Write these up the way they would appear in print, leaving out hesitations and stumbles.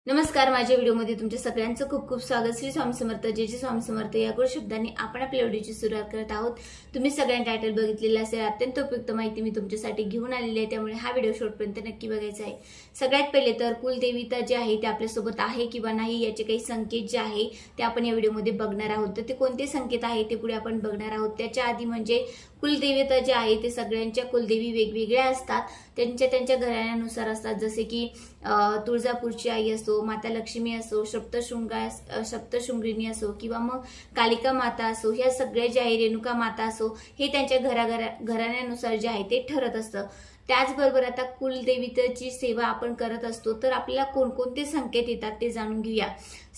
नमस्कार, माझ्या व्हिडिओमध्ये तुमच्या सगळ्यांचं खूप खूप स्वागत। श्री स्वामी समर्थ, जय जय स्वामी समर्थ या गुरु शब्दांनी आपण आपल्या व्हिडिओची सुरुवात करत आहोत। तुम्ही सगळ्यांनी टायटल बघितलेलं असेल, अत्यंत उपयुक्त माहिती मी तुमच्यासाठी घेऊन आलेली आहे, त्यामुळे हा व्हिडिओ शेवटपर्यंत नक्की बघायचा आहे। सगळ्यात पहिले तर कुलदेवता जी आहे ते आपल्या सोबत आहे किंवा नाही याचे काही संकेत जे आहे ते आपण या व्हिडिओमध्ये बघणार आहोत। तर ते कोणते संकेत आहे ते पुढे आपण बघणार आहोत। त्याच्या आधी म्हणजे कुलदेवता जे आहे ते सगळ्यांच्या कुलदेवी वेगवेगळ्या असतात, त्यांच्या घराण्यानुसार असतात। जसे की तुळजापूरची आई असो, माता लक्ष्मी असो, सप्तशृंगिनी असो किंवा मग कालिका माता असो, ह्या सगळ्या जे आहे रेणुका माता असो, हे त्यांच्या घराण्यानुसार जे आहे ते ठरत असतं। त्याचबरोबर आता कुलदेवीची सेवा आपण करत असतो तर आपल्याला कोणकोणते संकेत येतात ते जाणून घेऊया।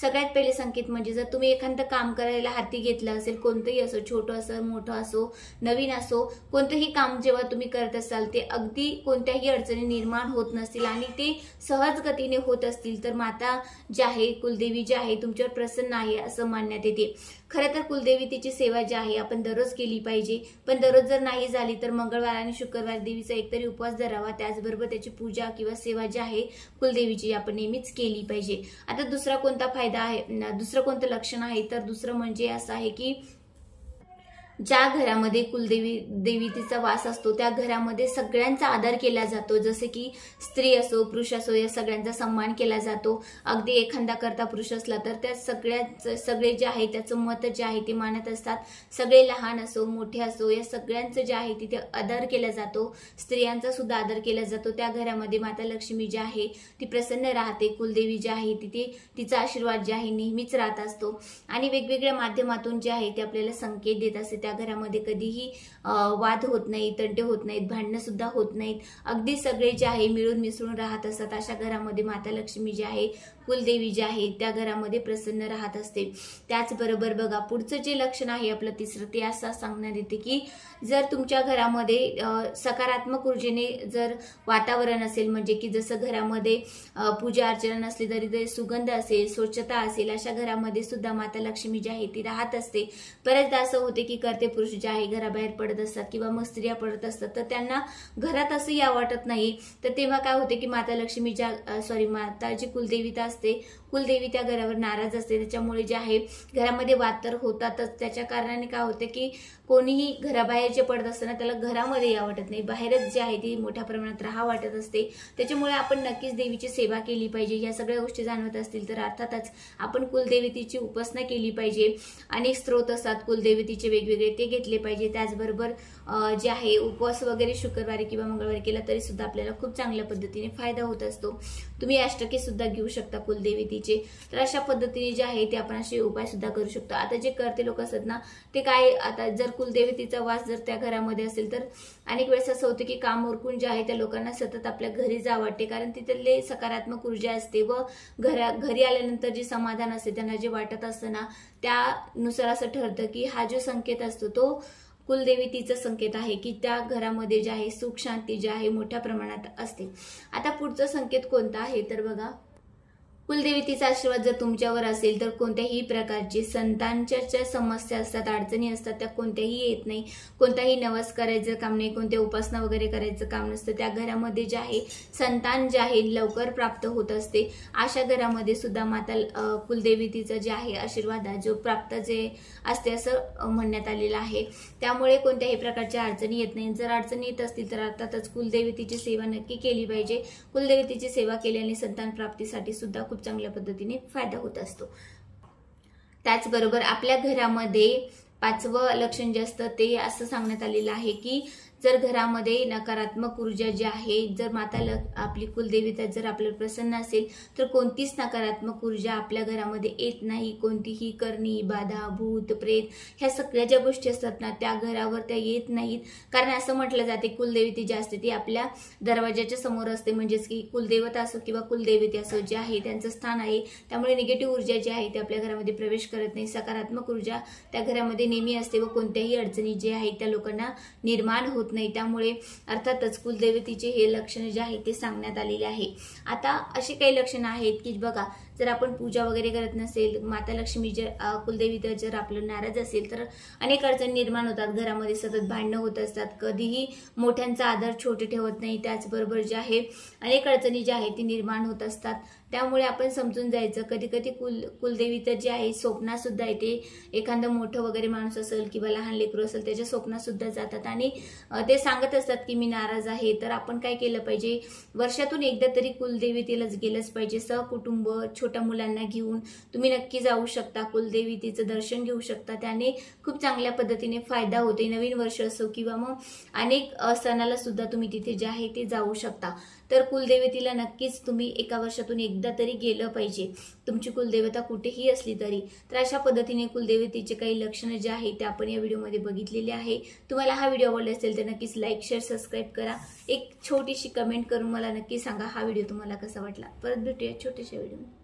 सगळ्यात पहिले संकेत म्हणजे जर तुम्ही एखादं काम करायला हाती घेतलं असेल, कोणतंही असो, छोटं असो, मोठं असो, नवीन असो, कोणतंही काम जेव्हा तुम्ही करत असाल ते अगदी कोणत्याही अडचणी निर्माण होत नसतील आणि ते सहज गतीने होत असतील तर माता जी आहे, कुलदेवी जी आहे तुमच्यावर प्रसन्न आहे असं मानण्यात येते। खरं तर कुलदेवीची सेवा जी आहे आपण दररोज केली पाहिजे, पण दररोज जर नाही झाली तर मंगळवार आणि शुक्रवार देवीचा एकतरी उपवास धरावा। त्याचबरोबर त्याची पूजा किंवा सेवा जी आहे कुलदेवीची आपण नेहमीच केली पाहिजे। आता दुसरा कोणता फायदा आहे, दुसरं कोणतं लक्षण आहे तर दुसरं म्हणजे असं आहे की ज्या घरामध्ये देवीचा वास असतो त्या घरामध्ये सगळ्यांचा आदर केला जातो। जसे की स्त्री असो, पुरुष असो, या सगळ्यांचा सन्मान केला जातो। अगदी एखादा करता पुरुष असला तर त्या सगळे जे आहे त्याचं मत जे आहे ते मानत असतात। सगळे लहान असो, मोठे असो, या सगळ्यांचं जे आहे तिथे आदर केला जातो। स्त्रियांचा सुद्धा आदर केला जातो। त्या घरामध्ये माता लक्ष्मी जी आहे ती प्रसन्न राहते। कुलदेवी जी आहे तिथे तिचा आशीर्वाद जे आहे नेहमीच राहत असतो आणि वेगवेगळ्या माध्यमातून जे आहे ते आपल्याला संकेत देत असते। त्या घरामध्ये कधीही वाद होत नाही, तंटे होत नाहीत, भांडणं सुद्धा होत नाहीत, अगदी सगळे जे आहे मिळून मिसळून राहत असतात। अशा घरामध्ये माता लक्ष्मी जी आहे, कुलदेवी जी आहे त्या घरामध्ये प्रसन्न राहत असते। त्याचबरोबर बघा पुढचं जे लक्षण आहे आपलं तिसरं, ते असं सांगण्यात येते की जर तुमच्या घरामध्ये सकारात्मक ऊर्जेने जर वातावरण असेल, म्हणजे की जसं घरामध्ये पूजा अर्चना नसली तरी ते सुगंध असेल, स्वच्छता असेल, अशा घरामध्ये सुद्धा माता लक्ष्मी जी आहे ती राहत असते। बरेचदा असं होते की करते पुरुष जे आहे घराबाहेर पडत असतात किंवा मग स्त्रिया पडत असतात तर त्यांना घरात असं या वाटत नाही। तर तेव्हा काय होते की माता लक्ष्मी माता जी कुलदेविता असते, कुलदेवी त्या घरावर नाराज असते। त्याच्यामुळे जे आहे घरामध्ये वाद तर होतातच। त्याच्या कारणाने काय होते की कोणीही घराबाहेर जे पडत असताना त्याला घरामध्ये या वाटत नाही, बाहेरच जे आहे ती मोठ्या प्रमाणात राहा वाटत असते। त्याच्यामुळे आपण नक्कीच देवीची सेवा केली पाहिजे। या सगळ्या गोष्टी जाणवत असतील तर अर्थातच आपण कुलदेवतेची उपासना केली पाहिजे। अनेक स्त्रोत असतात कुलदेवतेचे वेगवेगळे, ते घेतले पाहिजे। त्याचबरोबर जे आहे उपवास वगैरे शुक्रवारी किंवा मंगळवारी केला तरी सुद्धा आपल्याला खूप चांगल्या पद्धतीने फायदा होत असतो। तुम्ही अष्टके सुद्धा घेऊ शकता कुलदेवतेचे। तर अशा पद्धतीने जे आहे ते आपण असे उपाय सुद्धा करू शकतो। आता जे करते लोक असतात ना ते काय, आता जर कुलदेवतेचा वास जर त्या घरामध्ये असेल तर अनेक वेळेस असं होतं की काम उरकून जे आहे त्या लोकांना सतत आपल्या घरी जा वाटते, कारण तिथले सकारात्मक ऊर्जा असते व घरी आल्यानंतर जे समाधान असते त्यांना जे वाटत असतं ना त्यानुसार असं ठरतं की हा जो संकेत असतो तो कुलदेवतेचा संकेत आहे की त्या घरामध्ये जे आहे सुख शांती जे आहे मोठ्या प्रमाणात असते। आता पुढचा संकेत कोणता आहे तर बघा, कुलदेवतेचा आशीर्वाद जर तुमच्यावर असेल तर कोणत्याही प्रकारची संतांच्या समस्या असतात, अडचणी असतात, त्या कोणत्याही येत नाही। कोणताही नवस करायचं काम नाही, कोणत्या उपासना वगैरे करायचं काम नसतं। त्या घरामध्ये जे आहे संतान जे आहे लवकर प्राप्त होत असते। अशा घरामध्ये सुद्धा माता कुलदेवतेचा जे आहे आशीर्वाद जो प्राप्त जे असते असं म्हणण्यात आलेलं आहे। त्यामुळे कोणत्याही प्रकारच्या अडचणी येत नाही। जर अडचणी येत असतील तर अर्थातच कुलदेवतेची सेवा नक्की केली पाहिजे। कुलदेवतेची सेवा केल्याने संतान प्राप्तीसाठी सुद्धा खूप चांगल्या पद्धतीने फायदा होत असतो। त्याचबरोबर आपल्या घरामध्ये पाचवं लक्षण जे असतं ते असं सांगण्यात आलेलं आहे की जर घरामध्ये नकारात्मक ऊर्जा जी आहे, जर आपली कुलदेवता जर आपल्याला प्रसन्न असेल तर कोणतीच नकारात्मक ऊर्जा आपल्या घरामध्ये येत नाही। कोणतीही करणी, बाधा, भूत, प्रेत ह्या सगळ्या ज्या गोष्टी असतात ना त्या घरावर त्या येत नाहीत। कारण असं म्हटलं जाते कुलदेवती जी असते ती आपल्या दरवाजाच्या समोर असते, म्हणजेच की कुलदेवता असो किंवा कुलदेवती असो जे आहे त्यांचं स्थान आहे। त्यामुळे निगेटिव्ह ऊर्जा जी आहे ती आपल्या घरामध्ये प्रवेश करत नाही। सकारात्मक ऊर्जा त्या घरामध्ये नेहमी असते व कोणत्याही अडचणी जे आहेत त्या लोकांना निर्माण होत नाही। त्यामुळे अर्थातच कुलदेवतेचे हे लक्षण जे आहे ते सांगण्यात आलेले आहे। आता अशी काही लक्षणं आहेत की बघा जर आपण पूजा वगैरे करत नसेल, माता लक्ष्मी कुलदेवी जर आपलं नाराज असेल तर अनेक अडचणी निर्माण होतात, घरामध्ये सतत भांडणं होत असतात, कधीही मोठ्यांचा आदर छोटे ठेवत नाही, त्याचबरोबर जे आहे अनेक अडचणी ज्या आहेत ती निर्माण होत असतात। त्यामुळे आपण समजून जायचं, कधी कधी कुलदेवी तर जे आहे स्वप्नात सुद्धा येते, एखादं मोठं वगैरे माणूस असेल किंवा लहान लेकरू असेल त्याच्या स्वप्नात सुद्धा जातात आणि ते सांगत असतात की मी नाराज आहे। तर आपण काय केलं पाहिजे, वर्षातून एकदा तरी कुलदेवीतेला गेलंच पाहिजे। सहकुटुंब छोट्या मुलांना घेऊन तुम्ही नक्की जाऊ शकता, कुलदेवीतेचं दर्शन घेऊ शकता, त्याने खूप चांगल्या पद्धतीने फायदा होते। नवीन वर्ष असो किंवा मग अनेक सणाला सुद्धा तुम्ही तिथे जे आहे ते जाऊ शकता। तर कुलदेवतेला नक्कीच तुम्ही एका वर्षातून एकदा तरी गेलं पाहिजे, तुमची कुलदेवता कुठेही असली तरी। तर अशा पद्धतीने कुलदेवतेचे काही लक्षणं जे आहेत ते आपण या व्हिडिओमध्ये बघितलेले आहे। तुम्हाला हा व्हिडिओ आवडला असेल तर नक्कीच लाईक शेअर सबस्क्राईब करा, एक छोटीशी कमेंट करून मला नक्की सांगा हा व्हिडिओ तुम्हाला कसा वाटला। परत भेटूया छोट्याशा व्हिडिओमध्ये।